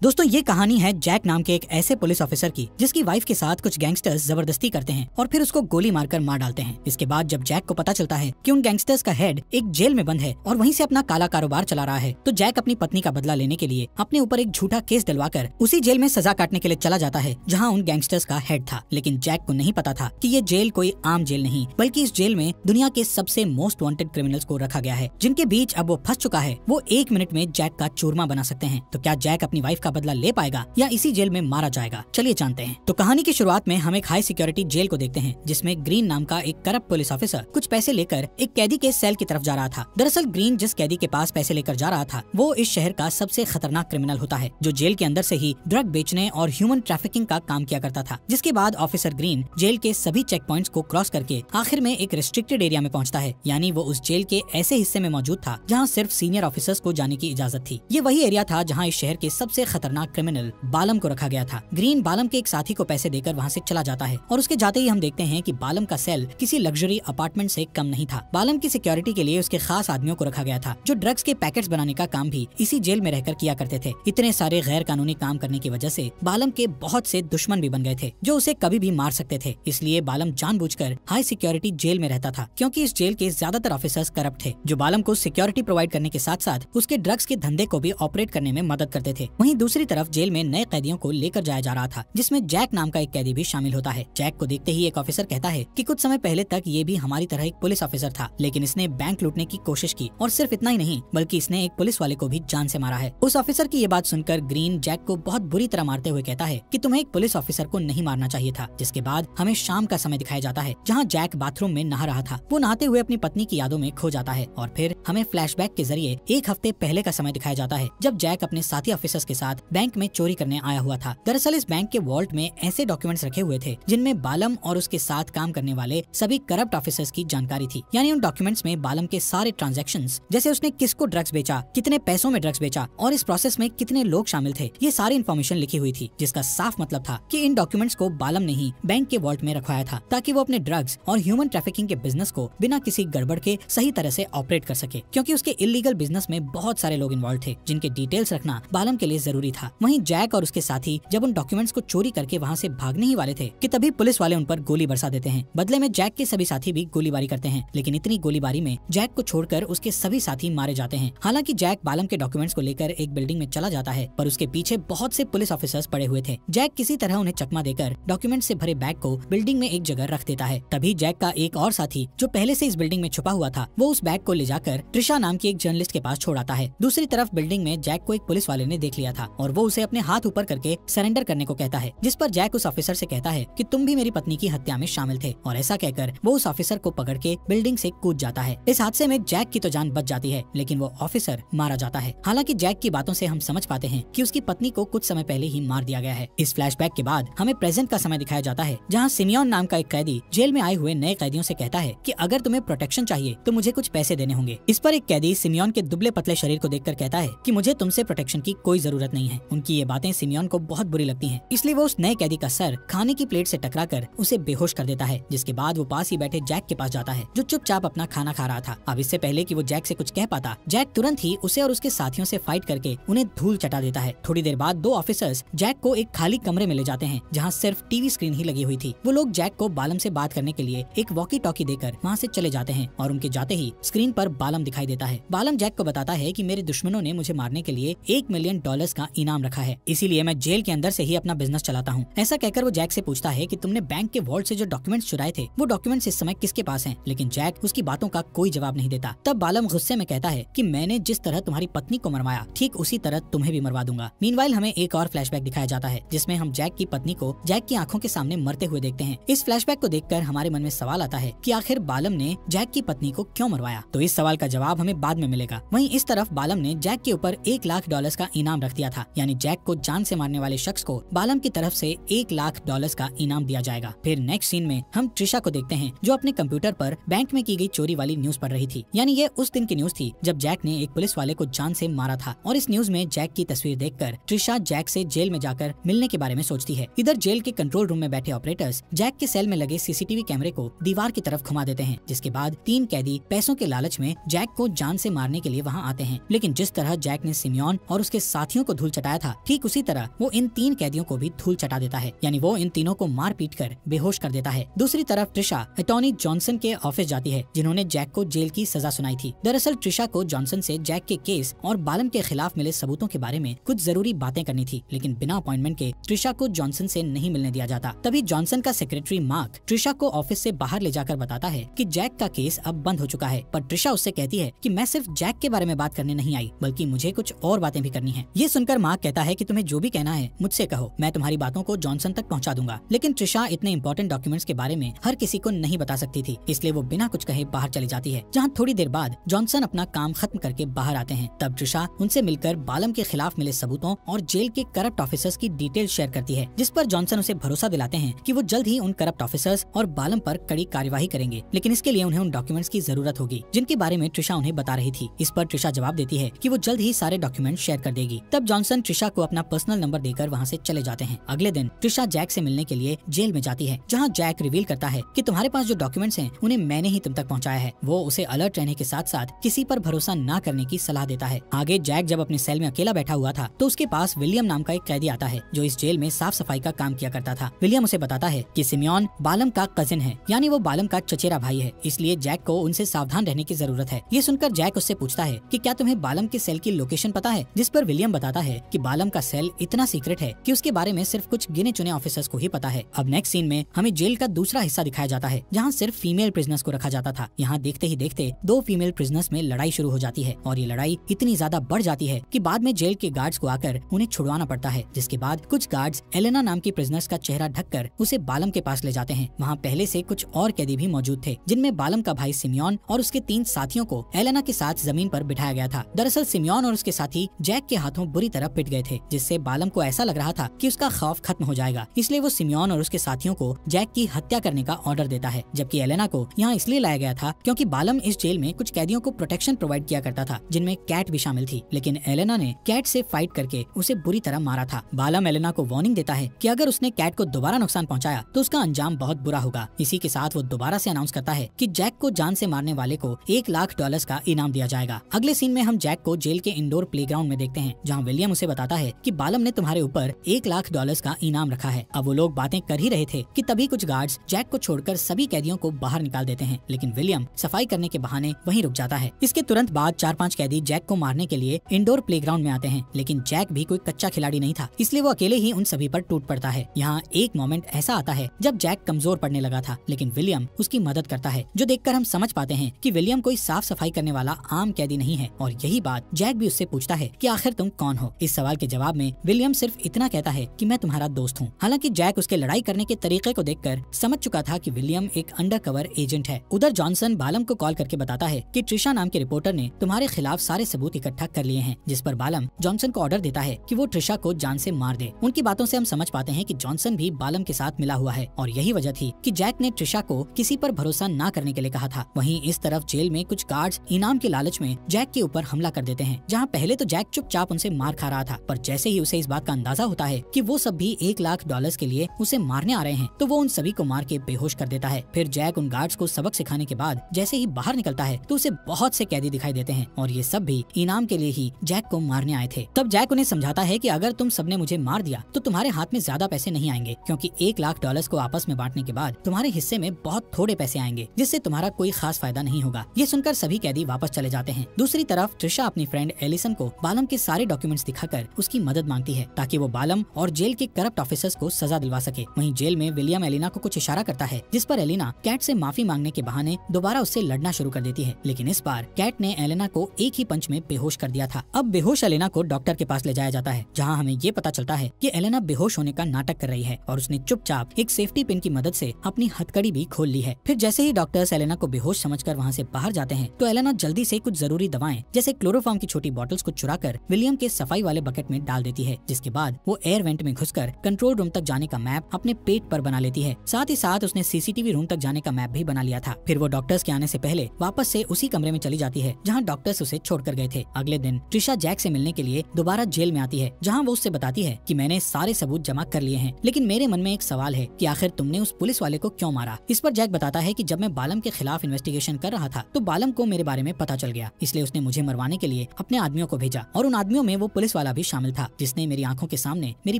दोस्तों ये कहानी है जैक नाम के एक ऐसे पुलिस ऑफिसर की जिसकी वाइफ के साथ कुछ गैंगस्टर्स जबरदस्ती करते हैं और फिर उसको गोली मारकर मार डालते हैं। इसके बाद जब जैक को पता चलता है कि उन गैंगस्टर्स का हेड एक जेल में बंद है और वहीं से अपना काला कारोबार चला रहा है, तो जैक अपनी पत्नी का बदला लेने के लिए अपने ऊपर एक झूठा केस डलवाकर उसी जेल में सजा काटने के लिए चला जाता है जहाँ उन गैंगस्टर्स का हेड था। लेकिन जैक को नहीं पता था कि ये जेल कोई आम जेल नहीं, बल्कि इस जेल में दुनिया के सबसे मोस्ट वांटेड क्रिमिनल्स को रखा गया है, जिनके बीच अब वो फंस चुका है। वो 1 मिनट में जैक का चूरमा बना सकते हैं। तो क्या जैक अपनी वाइफ का बदला ले पाएगा या इसी जेल में मारा जाएगा? चलिए जानते हैं। तो कहानी की शुरुआत में हम एक हाई सिक्योरिटी जेल को देखते हैं जिसमें ग्रीन नाम का एक करप्ट पुलिस ऑफिसर कुछ पैसे लेकर एक कैदी के सेल की तरफ जा रहा था। दरअसल ग्रीन जिस कैदी के पास पैसे लेकर जा रहा था वो इस शहर का सबसे खतरनाक क्रिमिनल होता है, जो जेल के अंदर से ही ड्रग बेचने और ह्यूमन ट्रैफिकिंग का काम किया करता था। जिसके बाद ऑफिसर ग्रीन जेल के सभी चेक पॉइंट्स को क्रॉस करके आखिर में एक रिस्ट्रिक्टेड एरिया में पहुंचता है, यानी वो उस जेल के ऐसे हिस्से में मौजूद था जहाँ सिर्फ सीनियर ऑफिसर्स को जाने की इजाजत थी। ये वही एरिया था जहाँ इस शहर के सबसे खतरनाक क्रिमिनल बालम को रखा गया था। ग्रीन बालम के एक साथी को पैसे देकर वहाँ से चला जाता है और उसके जाते ही हम देखते हैं कि बालम का सेल किसी लग्जरी अपार्टमेंट से कम नहीं था। बालम की सिक्योरिटी के लिए उसके खास आदमियों को रखा गया था जो ड्रग्स के पैकेट्स बनाने का काम भी इसी जेल में रहकर किया करते थे। इतने सारे गैर कानूनी काम करने की वजह से बालम के बहुत से दुश्मन भी बन गए थे जो उसे कभी भी मार सकते थे। इसलिए बालम जानबूझकर हाई सिक्योरिटी जेल में रहता था, क्योंकि इस जेल के ज्यादातर ऑफिसर्स करप्ट थे जो बालम को सिक्योरिटी प्रोवाइड करने के साथ साथ उसके ड्रग्स के धंधे को भी ऑपरेट करने में मदद करते थे। वहीं दूसरी तरफ जेल में नए कैदियों को लेकर जाया जा रहा था, जिसमें जैक नाम का एक कैदी भी शामिल होता है। जैक को देखते ही एक ऑफिसर कहता है कि कुछ समय पहले तक ये भी हमारी तरह एक पुलिस ऑफिसर था, लेकिन इसने बैंक लूटने की कोशिश की और सिर्फ इतना ही नहीं बल्कि इसने एक पुलिस वाले को भी जान से मारा है। उस ऑफिसर की ये बात सुनकर ग्रीन जैक को बहुत बुरी तरह मारते हुए कहता है कि तुम्हें एक पुलिस ऑफिसर को नहीं मारना चाहिए था। जिसके बाद हमें शाम का समय दिखाया जाता है जहाँ जैक बाथरूम में नहा रहा था। वो नहाते हुए अपनी पत्नी की यादों में खो जाता है और फिर हमें फ्लैशबैक के जरिए 1 हफ्ते पहले का समय दिखाया जाता है जब जैक अपने साथी ऑफिसर्स के साथ बैंक में चोरी करने आया हुआ था। दरअसल इस बैंक के वॉल्ट में ऐसे डॉक्यूमेंट्स रखे हुए थे जिनमें बालम और उसके साथ काम करने वाले सभी करप्ट ऑफिसर्स की जानकारी थी। यानी उन डॉक्यूमेंट्स में बालम के सारे ट्रांजैक्शंस, जैसे उसने किसको ड्रग्स बेचा, कितने पैसों में ड्रग्स बेचा और इस प्रोसेस में कितने लोग शामिल थे, ये सारी इन्फॉर्मेशन लिखी हुई थी। जिसका साफ मतलब था कि इन डॉक्यूमेंट्स को बालम ने ही बैंक के वॉल्ट में रखवाया था ताकि वो अपने ड्रग्स और ह्यूमन ट्रैफिकिंग के बिजनेस को बिना किसी गड़बड़ के सही तरह से ऑपरेट कर सके, क्योंकि उसके इलीगल बिजनेस में बहुत सारे लोग इन्वॉल्व थे जिनके डिटेल्स रखना बालम के लिए जरूरी था। वहीं जैक और उसके साथी जब उन डॉक्यूमेंट्स को चोरी करके वहाँ से भागने ही वाले थे कि तभी पुलिस वाले उन पर गोली बरसा देते हैं। बदले में जैक के सभी साथी भी गोलीबारी करते हैं, लेकिन इतनी गोलीबारी में जैक को छोड़कर उसके सभी साथी मारे जाते हैं। हालांकि जैक बालम के डॉक्यूमेंट्स को लेकर एक बिल्डिंग में चला जाता है, पर उसके पीछे बहुत से पुलिस ऑफिसर्स पड़े हुए थे। जैक किसी तरह उन्हें चकमा देकर डॉक्यूमेंट से भरे बैग को बिल्डिंग में एक जगह रख देता है। तभी जैक का एक और साथी जो पहले से इस बिल्डिंग में छुपा हुआ था, वो उस बैग को ले जाकर ट्रिशा नाम की एक जर्नलिस्ट के पास छोड़ आता है। दूसरी तरफ बिल्डिंग में जैक को एक पुलिस वाले ने देख लिया था और वो उसे अपने हाथ ऊपर करके सरेंडर करने को कहता है, जिस पर जैक उस ऑफिसर से कहता है कि तुम भी मेरी पत्नी की हत्या में शामिल थे, और ऐसा कहकर वो उस ऑफिसर को पकड़ के बिल्डिंग से कूद जाता है। इस हादसे में जैक की तो जान बच जाती है, लेकिन वो ऑफिसर मारा जाता है। हालांकि जैक की बातों से हम समझ पाते हैं कि उसकी पत्नी को कुछ समय पहले ही मार दिया गया है। इस फ्लैशबैक के बाद हमें प्रेजेंट का समय दिखाया जाता है जहाँ सिमियोन नाम का एक कैदी जेल में आए हुए नए कैदियों से कहता है कि अगर तुम्हें प्रोटेक्शन चाहिए तो मुझे कुछ पैसे देने होंगे। इस पर एक कैदी सिमियोन के दुबले पतले शरीर को देखकर कहता है कि मुझे तुमसे प्रोटेक्शन की कोई जरूरत नहीं है। उनकी ये बातें सिमियोन को बहुत बुरी लगती हैं, इसलिए वो उस नए कैदी का सर खाने की प्लेट से टकराकर उसे बेहोश कर देता है। जिसके बाद वो पास ही बैठे जैक के पास जाता है जो चुपचाप अपना खाना खा रहा था। अब इससे पहले कि वो जैक से कुछ कह पाता, जैक तुरंत ही उसे और उसके साथियों से फाइट करके उन्हें धूल चटा देता है। थोड़ी देर बाद 2 ऑफिसर्स जैक को एक खाली कमरे में ले जाते हैं जहाँ सिर्फ टीवी स्क्रीन ही लगी हुई थी। वो लोग जैक को बालम से बात करने के लिए एक वॉकी टॉकी देकर वहाँ से चले जाते हैं और उनके जाते ही स्क्रीन पर बालम दिखाई देता है। बालम जैक को बताता है कि मेरे दुश्मनों ने मुझे मारने के लिए $1 मिलियन का इनाम रखा है, इसीलिए मैं जेल के अंदर से ही अपना बिजनेस चलाता हूँ। ऐसा कहकर वो जैक से पूछता है कि तुमने बैंक के वॉल्ट से जो डॉक्यूमेंट्स चुराए थे वो डॉक्यूमेंट्स इस समय किसके पास हैं? लेकिन जैक उसकी बातों का कोई जवाब नहीं देता। तब बालम गुस्से में कहता है कि मैंने जिस तरह तुम्हारी पत्नी को मरवाया ठीक उसी तरह तुम्हें भी मरवा दूंगा। मीनवाइल हमें एक और फ्लैशबैक दिखाया जाता है जिसमें हम जैक की पत्नी को जैक की आंखों के सामने मरते हुए देखते हैं। इस फ्लैशबैक को देखकर हमारे मन में सवाल आता है कि आखिर बालम ने जैक की पत्नी को क्यों मरवाया? तो इस सवाल का जवाब हमें बाद में मिलेगा। वहीं इस तरफ बालम ने जैक के ऊपर $1 लाख का इनाम रख दिया था, यानी जैक को जान से मारने वाले शख्स को बालम की तरफ से $1 लाख का इनाम दिया जाएगा। फिर नेक्स्ट सीन में हम ट्रिशा को देखते हैं जो अपने कंप्यूटर पर बैंक में की गई चोरी वाली न्यूज पढ़ रही थी। यानी ये उस दिन की न्यूज थी जब जैक ने एक पुलिस वाले को जान से मारा था, और इस न्यूज में जैक की तस्वीर देखकर ट्रिशा जैक से जेल में जाकर मिलने के बारे में सोचती है। इधर जेल के कंट्रोल रूम में बैठे ऑपरेटर्स जैक के सेल में लगे सीसीटीवी कैमरे को दीवार की तरफ घुमा देते हैं, जिसके बाद 3 कैदी पैसों के लालच में जैक को जान से मारने के लिए वहाँ आते हैं। लेकिन जिस तरह जैक ने सिमियोन और उसके साथियों को धूल चटाया था, ठीक उसी तरह वो इन 3 कैदियों को भी धूल चटा देता है, यानी वो इन तीनों को मार पीट कर बेहोश कर देता है। दूसरी तरफ ट्रिशा अटॉर्नी जॉनसन के ऑफिस जाती है, जिन्होंने जैक को जेल की सजा सुनाई थी। दरअसल ट्रिशा को जॉनसन से जैक के केस और बालम के खिलाफ मिले सबूतों के बारे में कुछ जरूरी बातें करनी थी, लेकिन बिना अपॉइंटमेंट के ट्रिशा को जॉनसन से नहीं मिलने दिया जाता। तभी जॉनसन का सेक्रेटरी मार्क ट्रिशा को ऑफिस से बाहर ले जाकर बताता है कि जैक का केस अब बंद हो चुका है, पर ट्रिशा उससे कहती है कि मैं सिर्फ जैक के बारे में बात करने नहीं आई, बल्कि मुझे कुछ और बातें भी करनी है। ये सुनकर मार्क कहता है कि तुम्हें जो भी कहना है मुझसे कहो, मैं तुम्हारी बातों को जॉनसन तक पहुंचा दूंगा। लेकिन ट्रिशा इतने इंपॉर्टेंट डॉक्यूमेंट्स के बारे में हर किसी को नहीं बता सकती थी, इसलिए वो बिना कुछ कहे बाहर चली जाती है। जहाँ थोड़ी देर बाद जॉनसन अपना काम खत्म करके बाहर आते हैं, तब ट्रिशा उनसे मिलकर बालम के खिलाफ मिले सबूतों और जेल के करप्ट ऑफिसर्स की डिटेल शेयर करती है, जिस पर जॉनसन उसे भरोसा दिलाते हैं कि वो जल्द ही उन करप्ट ऑफिसर्स और बालम पर कड़ी कार्यवाही करेंगे, लेकिन इसके लिए उन्हें उन डॉक्यूमेंट्स की जरूरत होगी जिनके बारे में ट्रिशा उन्हें बता रही थी। इस पर ट्रिशा जवाब देती है कि वो जल्द ही सारे डॉक्यूमेंट शेयर कर देगी। तब जॉनसन ट्रिशा को अपना पर्सनल नंबर देकर वहाँ से चले जाते हैं। अगले दिन ट्रिशा जैक से मिलने के लिए जेल में जाती है, जहाँ जैक रिवील करता है कि तुम्हारे पास जो डॉक्यूमेंट्स हैं उन्हें मैंने ही तुम तक पहुँचाया है। वो उसे अलर्ट रहने के साथ साथ किसी पर भरोसा न करने की सलाह देता है। आगे जैक जब अपने सेल में अकेला बैठा हुआ था तो उसके पास विलियम नाम का एक कैदी आता है, जो इस जेल में साफ सफाई का काम किया करता था। विलियम उसे बताता है कि सिमियन बालम का कजिन है, यानी वो बालम का चचेरा भाई है, इसलिए जैक को उनसे सावधान रहने की जरूरत है। ये सुनकर जैक उससे पूछता है कि क्या तुम्हें बालम के सेल की लोकेशन पता है, जिस पर विलियम बताता है कि बालम का सेल इतना सीक्रेट है कि उसके बारे में सिर्फ कुछ गिने चुने ऑफिसर्स को ही पता है। अब नेक्स्ट सीन में हमें जेल का दूसरा हिस्सा दिखाया जाता है, जहाँ सिर्फ फीमेल प्रिजनर्स को रखा जाता था। यहाँ देखते ही देखते 2 फीमेल प्रिजनर्स में लड़ाई शुरू हो जाती है, और ये लड़ाई इतनी ज्यादा बढ़ जाती है कि बाद में जेल के गार्ड्स को आकर उन्हें छुड़वाना पड़ता है, जिसके बाद कुछ गार्ड्स एलेना नाम की प्रिजनर्स का चेहरा ढककर उसे बालम के पास ले जाते हैं। वहाँ पहले से कुछ और कैदी भी मौजूद थे, जिनमें बालम का भाई सिमियन और उसके 3 साथियों को एलेना के साथ जमीन पर बिठाया गया था। दरअसल सिमियन और उसके साथी जैक के हाथों बुरी तरह पिट गए थे, जिससे बालम को ऐसा लग रहा था कि उसका खौफ खत्म हो जाएगा, इसलिए वो सिमियन और उसके साथियों को जैक की हत्या करने का ऑर्डर देता है। जबकि एलेना को यहाँ इसलिए लाया गया था क्योंकि बालम इस जेल में कुछ कैदियों को प्रोटेक्शन प्रोवाइड किया करता था, जिनमें कैट भी शामिल थी, लेकिन एलेना ने कैट से फाइट करके उसे बुरी तरह मारा था। बालम एलेना को वार्निंग देता है कि अगर उसने कैट को दोबारा नुकसान पहुंचाया तो उसका अंजाम बहुत बुरा होगा। इसी के साथ वो दोबारा से अनाउंस करता है कि जैक को जान से मारने वाले को $1,00,000 का इनाम दिया जाएगा। अगले सीन में हम जैक को जेल के इंडोर प्लेग्राउंड में देखते हैं, जहाँ विलियम उसे बताता है कि बालम ने तुम्हारे ऊपर $1,00,000 का इनाम रखा है। अब वो लोग बातें कर ही रहे थे कि तभी कुछ गार्ड्स जैक को छोड़कर सभी कैदियों को बाहर निकाल देते हैं, लेकिन विलियम सफाई करने के बहाने वहीं रुक जाता है। इसके तुरंत बाद 4-5 कैदी जैक को मारने के लिए इंडोर प्लेग्राउंड में आते हैं, लेकिन जैक भी कोई कच्चा खिलाड़ी नहीं था, इसलिए वो अकेले ही उन सभी पर टूट पड़ता है। यहाँ एक मोमेंट ऐसा आता है जब जैक कमजोर पड़ने लगा था, लेकिन विलियम उसकी मदद करता है, जो देखकर हम समझ पाते हैं कि विलियम कोई साफ सफाई करने वाला आम कैदी नहीं है। और यही बात जैक भी उससे पूछता है कि आखिर तुम कौन हो। इस सवाल के जवाब में विलियम सिर्फ इतना कहता है कि मैं तुम्हारा दोस्त हूँ। हालांकि जैक उसके लड़ाई करने के तरीके को देखकर समझ चुका था कि विलियम एक अंडरकवर एजेंट है। उधर जॉनसन बालम को कॉल करके बताता है कि ट्रिशा नाम के रिपोर्टर ने तुम्हारे खिलाफ सारे सबूत इकट्ठा कर लिए हैं, जिस पर बालम जॉनसन को ऑर्डर देता है कि वो ट्रिशा को जान से मार दे। उनकी बातों से हम समझ पाते हैं कि जॉनसन भी बालम के साथ मिला हुआ है, और यही वजह थी कि जैक ने ट्रिशा को किसी पर भरोसा न करने के लिए कहा था। वहीं इस तरफ जेल में कुछ गार्ड्स इनाम के लालच में जैक के ऊपर हमला कर देते हैं, जहां पहले तो जैक चुपचाप उनसे मार खा रहा था, पर जैसे ही उसे इस बात का अंदाजा होता है कि वो सब भी $1,00,000 के लिए उसे मारने आ रहे हैं, तो वो उन सभी को मार के बेहोश कर देता है। फिर जैक उन गार्ड्स को सबक सिखाने के बाद जैसे ही बाहर निकलता है तो उसे बहुत से कैदी दिखाई देते हैं, और ये सब भी इनाम के लिए ही जैक को मारने आए थे। तब जैक उन्हें समझाता है कि अगर तुम सबने मुझे मार दिया तो तुम्हारे हाथ में ज्यादा पैसे नहीं आएंगे, क्योंकि $1,00,000 को आपस में बांटने के बाद तुम्हारे हिस्से में बहुत थोड़े पैसे आएंगे, जिससे तुम्हारा कोई खास फायदा नहीं होगा। ये सुनकर सभी कैदी वापस चले जाते हैं। दूसरी तरफ ट्रिशा अपनी फ्रेंड एलिसन को बालम के सारे डॉक्यूमेंट्स दिखाकर उसकी मदद मांगती है, ताकि वो बालम और जेल के करप्ट ऑफिसर्स को सजा दिलवा सके। वहीं जेल में विलियम एलिना को कुछ इशारा करता है, जिस पर एलिना कैट से माफी मांगने के बहाने दोबारा उससे लड़ना शुरू कर देती है, लेकिन इस बार कैट ने एलिना को एक ही पंच में बेहोश कर दिया था। अब बेहोश एलिना को डॉक्टर के पास ले जाया जाता है, जहाँ हमें ये पता चलता है कि एलिना बेहोश होने का नाटक कर रही है, और उसने चुपचाप एक सेफ्टी पिन की मदद से अपनी हथकड़ी भी खोल ली है। फिर जैसे ही डॉक्टर्स एलिना को बेहोश समझकर वहाँ से बाहर जाते हैं, तो एलिना जल्दी से कुछ जरूरी दवाएं जैसे क्लोरोफॉर्म की छोटी बॉटल्स को चुराकर विलियम के सफाई वाले बकेट में डाल देती है, जिसके बाद वो एयर वेंट में घुसकर कंट्रोल रूम तक जाने का मैप अपने पेट पर बना लेती है। साथ ही साथ उसने सीसीटीवी रूम तक जाने का मैप भी बना लिया था। फिर वो डॉक्टर्स के आने से पहले वापस से उसी कमरे में चली जाती है जहाँ डॉक्टर्स उसे छोड़कर गए थे। अगले दिन ट्रिशा जैक से मिलने के लिए दोबारा जेल में आती है, जहाँ वो उससे बताती है कि मैंने सारे सबूत जमा कर लिए हैं, लेकिन मेरे मन में एक सवाल है कि आखिर तुमने उस पुलिस वाले को क्यों मारा। इस पर जैक बताता है कि जब मैं बालम के खिलाफ इन्वेस्टिगेशन कर रहा था तो बालम को मेरे बारे में पता चल गया, इसलिए उसने मुझे मरवाने के लिए अपने आदमियों को भेजा, और उन आदमियों में वो पुलिस पुलिस वाला भी शामिल था जिसने मेरी आंखों के सामने मेरी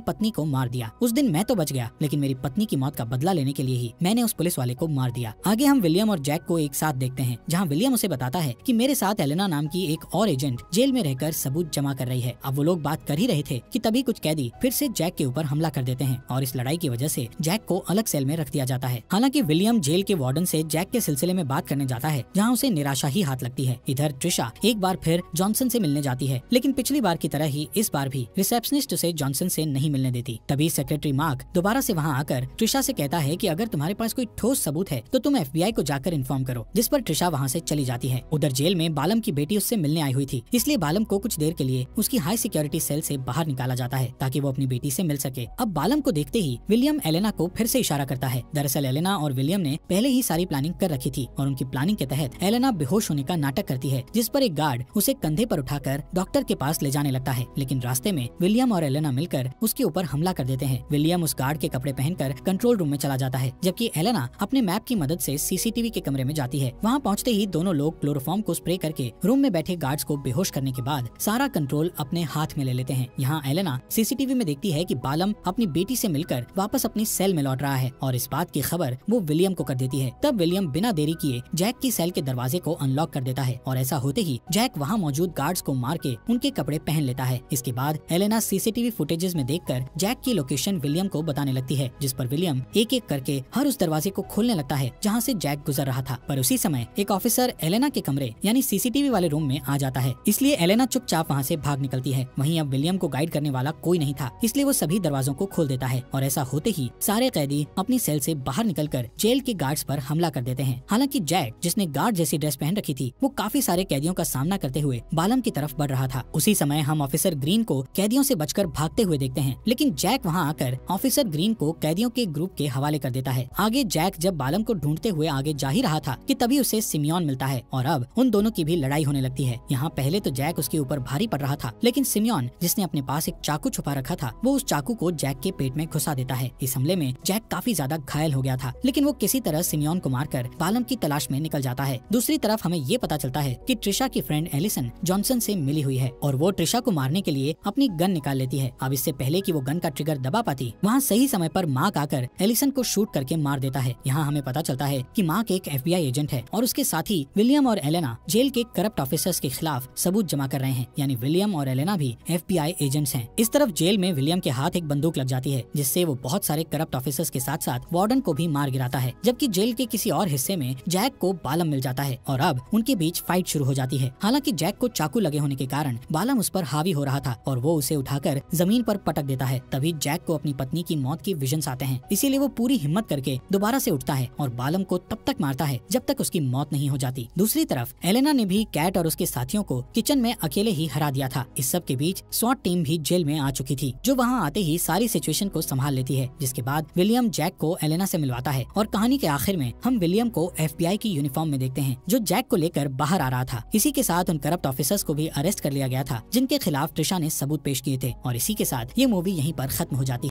पत्नी को मार दिया। उस दिन मैं तो बच गया, लेकिन मेरी पत्नी की मौत का बदला लेने के लिए ही मैंने उस पुलिस वाले को मार दिया। आगे हम विलियम और जैक को एक साथ देखते हैं, जहाँ विलियम उसे बताता है कि मेरे साथ एलेना नाम की एक और एजेंट जेल में रहकर सबूत जमा कर रही है। अब वो लोग बात कर ही रहे थे कि तभी कुछ कैदी फिर से जैक के ऊपर हमला कर देते हैं और इस लड़ाई की वजह से जैक को अलग सेल में रख दिया जाता है। हालांकि विलियम जेल के वार्डन से जैक के सिलसिले में बात करने जाता है, जहाँ उसे निराशा ही हाथ लगती है। इधर ट्रिशा एक बार फिर जॉनसन से मिलने जाती है, लेकिन पिछली बार की तरह ही इस बार भी रिसेप्शनिस्ट उसे जॉनसन से नहीं मिलने देती। तभी सेक्रेटरी मार्क दोबारा से वहाँ आकर ट्रिशा से कहता है कि अगर तुम्हारे पास कोई ठोस सबूत है तो तुम FBI को जाकर इन्फॉर्म करो, जिस पर ट्रिशा वहाँ से चली जाती है। उधर जेल में बालम की बेटी उससे मिलने आई हुई थी, इसलिए बालम को कुछ देर के लिए उसकी हाई सिक्योरिटी सेल से बाहर निकाला जाता है ताकि वो अपनी बेटी से मिल सके। अब बालम को देखते ही विलियम एलेना को फिर से इशारा करता है। दरअसल एलेना और विलियम ने पहले ही सारी प्लानिंग कर रखी थी और उनकी प्लानिंग के तहत एलेना बेहोश होने का नाटक करती है, जिस पर एक गार्ड उसे कंधे पर उठाकर डॉक्टर के पास ले जाने लगता है। लेकिन रास्ते में विलियम और एलेना मिलकर उसके ऊपर हमला कर देते हैं। विलियम उस गार्ड के कपड़े पहनकर कंट्रोल रूम में चला जाता है, जबकि एलेना अपने मैप की मदद से CCTV के कमरे में जाती है। वहाँ पहुँचते ही दोनों लोग क्लोरोफॉर्म को स्प्रे करके रूम में बैठे गार्ड्स को बेहोश करने के बाद सारा कंट्रोल अपने हाथ में ले लेते हैं। यहाँ एलेना CCTV में देखती है कि बालम अपनी बेटी से मिलकर वापस अपनी सेल में लौट रहा है और इस बात की खबर वो विलियम को कर देती है। तब विलियम बिना देरी किए जैक की सेल के दरवाजे को अनलॉक कर देता है और ऐसा होते ही जैक वहाँ मौजूद गार्ड्स को मार के उनके कपड़े पहन लेता है। इसके बाद एलेना CCTV फुटेजेस में देखकर जैक की लोकेशन विलियम को बताने लगती है, जिस पर विलियम एक एक करके हर उस दरवाजे को खोलने लगता है जहाँ से जैक गुजर रहा था। पर उसी समय एक ऑफिसर एलेना के कमरे यानी CCTV वाले रूम में आ जाता है, इसलिए एलेना चुपचाप वहाँ से भाग निकलती है। वहीं अब विलियम को गाइड करने वाला कोई नहीं था, इसलिए वो सभी दरवाजों को खोल देता है और ऐसा होते ही सारे कैदी अपनी सेल से बाहर निकलकर जेल के गार्ड्स पर हमला कर देते हैं। हालांकि जैक, जिसने गार्ड जैसी ड्रेस पहन रखी थी, वो काफी सारे कैदियों का सामना करते हुए बालम की तरफ बढ़ रहा था। उसी समय हम ऑफिसर ग्रीन को कैदियों से बचकर भागते हुए देखते हैं, लेकिन जैक वहाँ आकर ऑफिसर ग्रीन को कैदियों के ग्रुप के हवाले कर देता है। आगे जैक जब बालम को ढूंढते हुए आगे जा ही रहा था कि तभी उसे सिमियोन मिलता है और अब उन दोनों की भी लड़ाई होने लगती है। यहाँ पहले तो जैक उसके ऊपर भारी पड़ रहा था, लेकिन सिमियोन, जिसने अपने पास एक चाकू छुपा रखा था, वो उस चाकू को जैक के पेट में घुसा देता है। इस हमले में जैक काफी ज्यादा घायल हो गया था, लेकिन वो किसी तरह सिमियोन को मारकर बालम की तलाश में निकल जाता है। दूसरी तरफ हमें ये पता चलता है कि ट्रिशा की फ्रेंड एलिसन जॉनसन से मिली हुई है और वो ट्रिशा को मारने के लिए अपनी गन निकाल लेती है। अब इससे पहले कि वो गन का ट्रिगर दबा पाती, वहाँ सही समय पर मार्क आकर एलिसन को शूट करके मार देता है। यहाँ हमें पता चलता है कि मार्क एक FBI एजेंट है और उसके साथ ही विलियम और एलेना जेल के करप्ट ऑफिसर्स के खिलाफ सबूत जमा कर रहे हैं, यानी विलियम और एलेना भी FBI एजेंट्स हैं। इस तरफ जेल में विलियम के हाथ एक बंदूक लग जाती है, जिससे वो बहुत सारे करप्ट ऑफिसर्स के साथ साथ वार्डन को भी मार गिराता है, जबकि जेल के किसी और हिस्से में जैक को बालम मिल जाता है और अब उनके बीच फाइट शुरू हो जाती है। हालांकि जैक को चाकू लगे होने के कारण बालम उस पर हावी हो रहा था और वो उसे उठाकर जमीन पर पटक देता है। तभी जैक को अपनी पत्नी की मौत की विजन्स आते हैं, इसीलिए वो पूरी हिम्मत करके दोबारा से उठता है और बालम को तब तक मारता है जब तक उसकी मौत नहीं हो जाती। दूसरी तरफ एलेना ने भी कैट और उसके साथियों को किचन में अकेले ही हरा दिया था। इस सब के बीच स्वॉट टीम भी जेल में आ चुकी थी, जो वहाँ आते ही सारी सिचुएशन को संभाल लेती है। जिसके बाद विलियम जैक को एलेना से मिलवाता है और कहानी के आखिर में हम विलियम को FBI की यूनिफॉर्म में देखते हैं, जो जैक को लेकर बाहर आ रहा था। इसी के साथ उन करप्ट ऑफिसर्स को भी अरेस्ट कर लिया गया था जिनके खिलाफ ट्रिशा ने सबूत पेश किए थे और इसी के साथ ये मूवी यहीं पर खत्म हो जाती है।